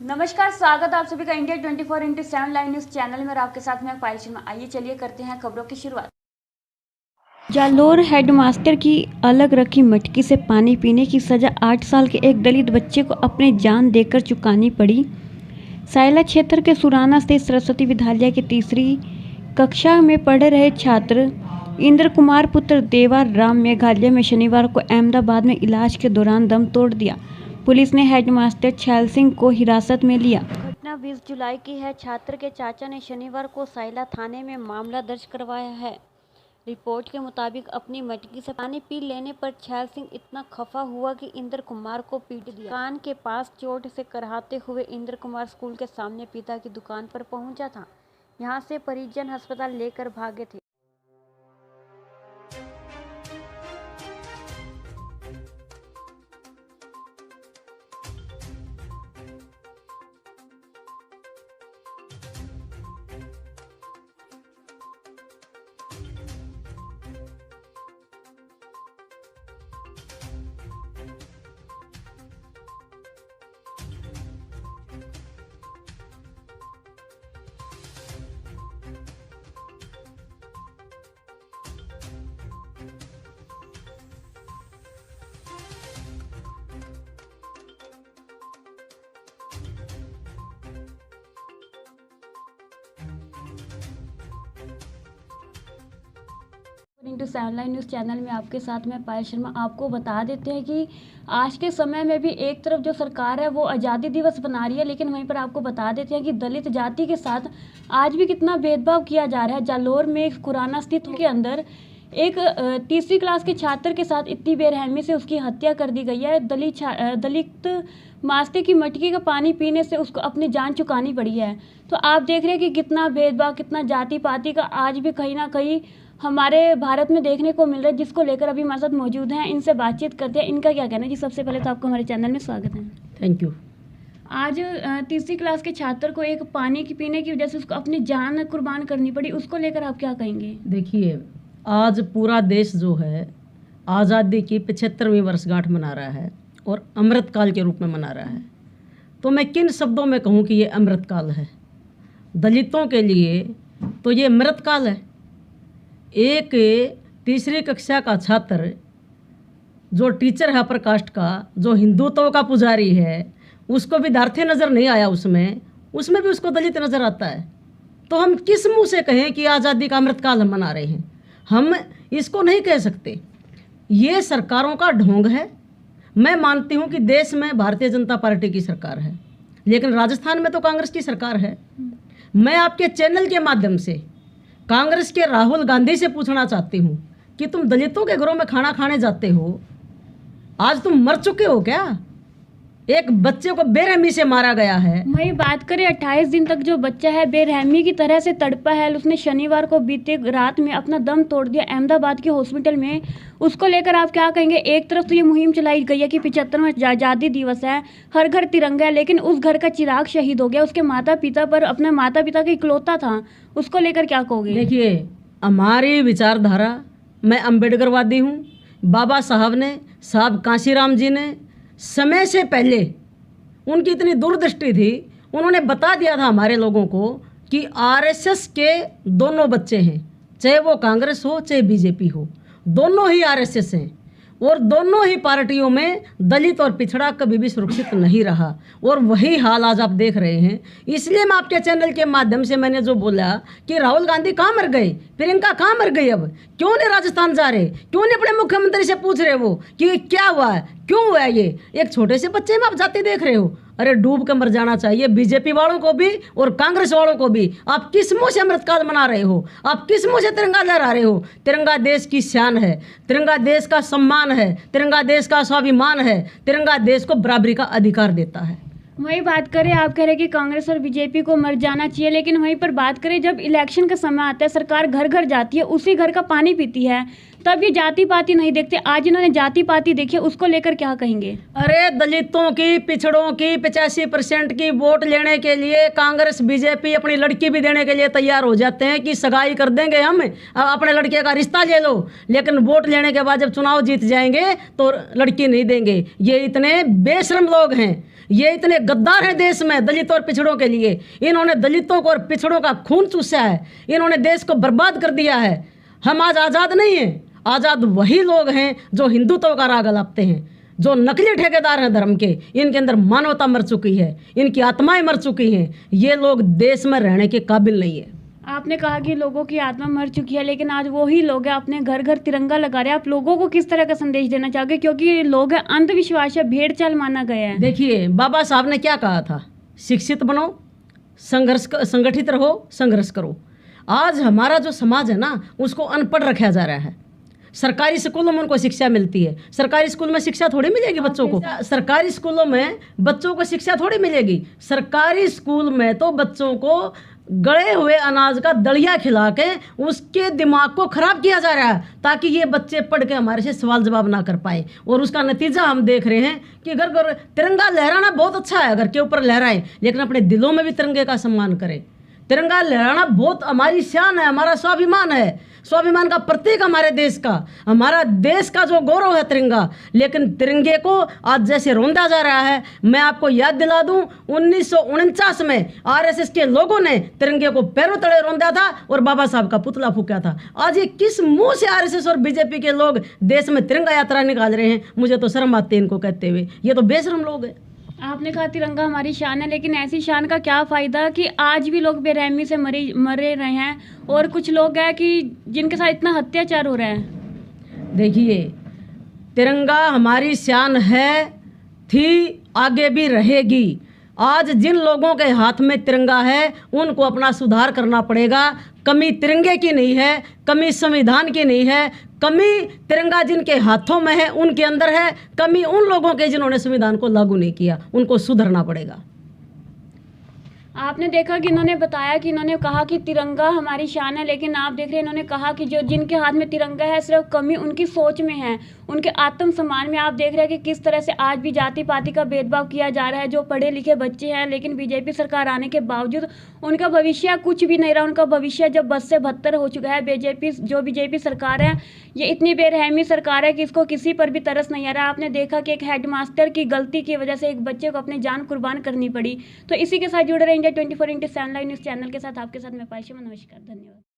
नमस्कार, स्वागत आप सभी का इंडिया 24/7 लाइव न्यूज चैनल में और आपके साथ में पायल शर्मा। आइए चलिए करते हैं खबरों की शुरुआत। जालोर हेडमास्टर की अलग रखी मटकी से पानी पीने की सजा 8 साल के एक दलित बच्चे को अपनी जान देकर चुकानी पड़ी। सायला क्षेत्र के सुराना स्थित सरस्वती विद्यालय की तीसरी कक्षा में पढ़ रहे छात्र इंद्र कुमार पुत्र देवा राम मेघालय में शनिवार को अहमदाबाद में इलाज के दौरान दम तोड़ दिया। पुलिस ने हेडमास्टर छैल सिंह को हिरासत में लिया। घटना 20 जुलाई की है। छात्र के चाचा ने शनिवार को सायला थाने में मामला दर्ज करवाया है। रिपोर्ट के मुताबिक अपनी मटकी से पानी पी लेने पर छैल सिंह इतना खफा हुआ कि इंद्र कुमार को पीट दिया। कान के पास चोट से कराहते हुए इंद्र कुमार स्कूल के सामने पिता की दुकान पर पहुंचा था। यहां से परिजन अस्पताल लेकर भागे थे। इंटू 7 लाइव न्यूज़ चैनल में आपके साथ में पायल शर्मा। आपको बता देते हैं कि आज के समय में भी एक तरफ जो सरकार है वो आज़ादी दिवस बना रही है, लेकिन वहीं पर आपको बता देते हैं कि दलित जाति के साथ आज भी कितना भेदभाव किया जा रहा है। जालोर में खुराना स्थित के अंदर एक तीसरी क्लास के छात्र के साथ इतनी बेरहमी से उसकी हत्या कर दी गई है। दलित मास्टर की मटकी का पानी पीने से उसको अपनी जान चुकानी पड़ी है। तो आप देख रहे हैं कि कितना भेदभाव, कितना जाति पाति का आज भी कहीं ना कहीं हमारे भारत में देखने को मिल रहा है, जिसको लेकर अभी हमारे साथ मौजूद हैं। इनसे बातचीत करते हैं, इनका क्या कहना है। जी, सबसे पहले तो आपको हमारे चैनल में स्वागत है। Thank you. आज तीसरी क्लास के छात्र को एक पानी की पीने की वजह से उसको अपनी जान कुर्बान करनी पड़ी, उसको लेकर आप क्या कहेंगे? देखिए, आज पूरा देश जो है आज़ादी की 75वीं वर्षगांठ मना रहा है और अमृतकाल के रूप में मना रहा है। तो मैं किन शब्दों में कहूँ कि ये अमृतकाल है? दलितों के लिए तो ये अमृतकाल है। एक तीसरी कक्षा का छात्र जो टीचर है अपर कास्ट का, जो हिंदुत्व का पुजारी है, उसको विद्यार्थी नज़र नहीं आया, उसमें भी उसको दलित नज़र आता है। तो हम किस मुँह से कहें कि आज़ादी का अमृतकाल हम मना रहे हैं? हम इसको नहीं कह सकते। ये सरकारों का ढोंग है। मैं मानती हूँ कि देश में भारतीय जनता पार्टी की सरकार है, लेकिन राजस्थान में तो कांग्रेस की सरकार है। मैं आपके चैनल के माध्यम से कांग्रेस के राहुल गांधी से पूछना चाहती हूँ कि तुम दलितों के घरों में खाना खाने जाते हो, आज तुम मर चुके हो क्या? एक बच्चे को बेरहमी से मारा गया है। वही बात करें, 28 दिन तक जो बच्चा है बेरहमी की तरह से तड़पा है। उसने शनिवार को बीते रात में अपना दम तोड़ दिया अहमदाबाद के हॉस्पिटल में। उसको लेकर आप क्या कहेंगे? एक तरफ तो ये मुहिम चलाई गई है कि 75वां आज़ादी दिवस है, हर घर तिरंगा है, लेकिन उस घर का चिराग शहीद हो गया। उसके माता पिता पर, अपने माता पिता का इकलौता था, उसको लेकर क्या कहोगे? देखिए, हमारी विचारधारा, मैं अम्बेडकरवादी हूँ। बाबा साहब ने, साहब कांशीराम जी ने समय से पहले, उनकी इतनी दूरदृष्टि थी, उन्होंने बता दिया था हमारे लोगों को कि आरएसएस के दोनों बच्चे हैं, चाहे वो कांग्रेस हो चाहे बीजेपी हो, दोनों ही आरएसएस हैं और दोनों ही पार्टियों में दलित और पिछड़ा कभी भी सुरक्षित नहीं रहा। और वही हाल आज आप देख रहे हैं। इसलिए मैं आपके चैनल के माध्यम से मैंने जो बोला कि राहुल गांधी कहाँ मर गए, प्रियंका कहाँ मर गई, अब क्यों नहीं राजस्थान जा रहे, क्यों नहीं अपने मुख्यमंत्री से पूछ रहे वो कि क्या हुआ है, क्यों हुआ है? ये एक छोटे से बच्चे में आप जाते देख रहे हो। अरे डूब कर मर जाना चाहिए बीजेपी वालों को भी और कांग्रेस वालों को भी। आप किस मुंह से अमृतकाल मना रहे हो? आप किस मुंह से तिरंगा लहरा रहे हो? तिरंगा देश की शान है, तिरंगा देश का सम्मान है, तिरंगा देश का स्वाभिमान है, तिरंगा देश को बराबरी का अधिकार देता है। वही बात करें, आप कह रहे हैं कि कांग्रेस और बीजेपी को मर जाना चाहिए, लेकिन वहीं पर बात करें जब इलेक्शन का समय आता है, सरकार घर घर जाती है, उसी घर का पानी पीती है, तब ये जाति पाति नहीं देखते। आज इन्होंने जाति पाति देखी, उसको लेकर क्या कहेंगे? अरे दलितों की, पिछड़ों की 85% की वोट लेने के लिए कांग्रेस बीजेपी अपनी लड़की भी देने के लिए तैयार हो जाते हैं कि सगाई कर देंगे हम, अपने लड़के का रिश्ता ले लो, लेकिन वोट लेने के बाद जब चुनाव जीत जाएंगे तो लड़की नहीं देंगे। ये इतने बेशरम लोग हैं, ये इतने गद्दार हैं देश में दलितों और पिछड़ों के लिए। इन्होंने दलितों को और पिछड़ों का खून चूसा है, इन्होंने देश को बर्बाद कर दिया है। हम आज आज़ाद नहीं हैं, आज़ाद वही लोग हैं जो हिंदुत्व का राग अलापते हैं, जो नकली ठेकेदार हैं धर्म के। इनके अंदर मानवता मर चुकी है, इनकी आत्माएं मर चुकी हैं। ये लोग देश में रहने के काबिल नहीं है। आपने कहा कि लोगों की आत्मा मर चुकी है, लेकिन आज वही लोग हैं अपने घर घर तिरंगा लगा रहे हैं। आप लोगों को किस तरह का संदेश देना चाहोगे, क्योंकि लोग हैं अंधविश्वास है, भेड़ चाल माना गया है। देखिए, बाबा साहब ने क्या कहा था, शिक्षित बनो, संगठित रहो, संघर्ष करो। आज हमारा जो समाज है ना, उसको अनपढ़ रखा जा रहा है। सरकारी स्कूलों में उनको शिक्षा मिलती है, सरकारी स्कूल में शिक्षा थोड़ी मिलेगी बच्चों को। सरकारी स्कूलों में बच्चों को शिक्षा थोड़ी मिलेगी। सरकारी स्कूल में तो बच्चों को गड़े हुए अनाज का दलिया खिला के उसके दिमाग को खराब किया जा रहा है, ताकि ये बच्चे पढ़ के हमारे से सवाल जवाब ना कर पाए। और उसका नतीजा हम देख रहे हैं कि घर घर तिरंगा लहराना बहुत अच्छा है, घर के ऊपर लहराएं, लेकिन अपने दिलों में भी तिरंगे का सम्मान करें। तिरंगा लहराना बहुत हमारी शान है, हमारा स्वाभिमान है, स्वाभिमान का प्रतीक हमारे देश का, हमारा देश का जो गौरव है तिरंगा। लेकिन तिरंगे को आज जैसे रौंदा जा रहा है, मैं आपको याद दिला दूं, 1949 में आरएसएस के लोगों ने तिरंगे को पैरों तले रौंदा था और बाबा साहब का पुतला फूंका था। आज ये किस मुंह से आरएसएस और बीजेपी के लोग देश में तिरंगा यात्रा निकाल रहे हैं? मुझे तो शर्म आती है इनको कहते हुए। ये तो बेशरम लोग हैं। आपने कहा तिरंगा हमारी शान है, लेकिन ऐसी शान का क्या फ़ायदा कि आज भी लोग बेरहमी से मरे रहे हैं, और कुछ लोग हैं कि जिनके साथ इतना अत्याचार हो रहा है। देखिए, तिरंगा हमारी शान है, थी, आगे भी रहेगी। आज जिन लोगों के हाथ में तिरंगा है उनको अपना सुधार करना पड़ेगा। कमी तिरंगे की नहीं है, कमी संविधान की नहीं है, कमी तिरंगा जिनके हाथों में है उनके अंदर है, कमी उन लोगों के जिन्होंने संविधान को लागू नहीं किया, उनको सुधरना पड़ेगा। आपने देखा कि इन्होंने बताया कि इन्होंने कहा कि तिरंगा हमारी शान है, लेकिन आप देख रहे हैं इन्होंने कहा कि जो जिनके हाथ में तिरंगा है सिर्फ कमी उनकी सोच में है, उनके आत्मसम्मान में। आप देख रहे हैं कि किस तरह से आज भी जाति पाति का भेदभाव किया जा रहा है। जो पढ़े लिखे बच्चे हैं, लेकिन बीजेपी सरकार आने के बावजूद उनका भविष्य कुछ भी नहीं रहा। उनका भविष्य जब बद से बदतर हो चुका है। बीजेपी सरकार है, ये इतनी बेरहमी सरकार है कि इसको किसी पर भी तरस नहीं आ रहा। आपने देखा कि एक हेडमास्टर की गलती की वजह से एक बच्चे को अपनी जान कुर्बान करनी पड़ी। तो इसी के साथ जुड़े रहे India 24x7 live news channel के साथ। आपके साथ मैं पायशा। नमस्कार, धन्यवाद।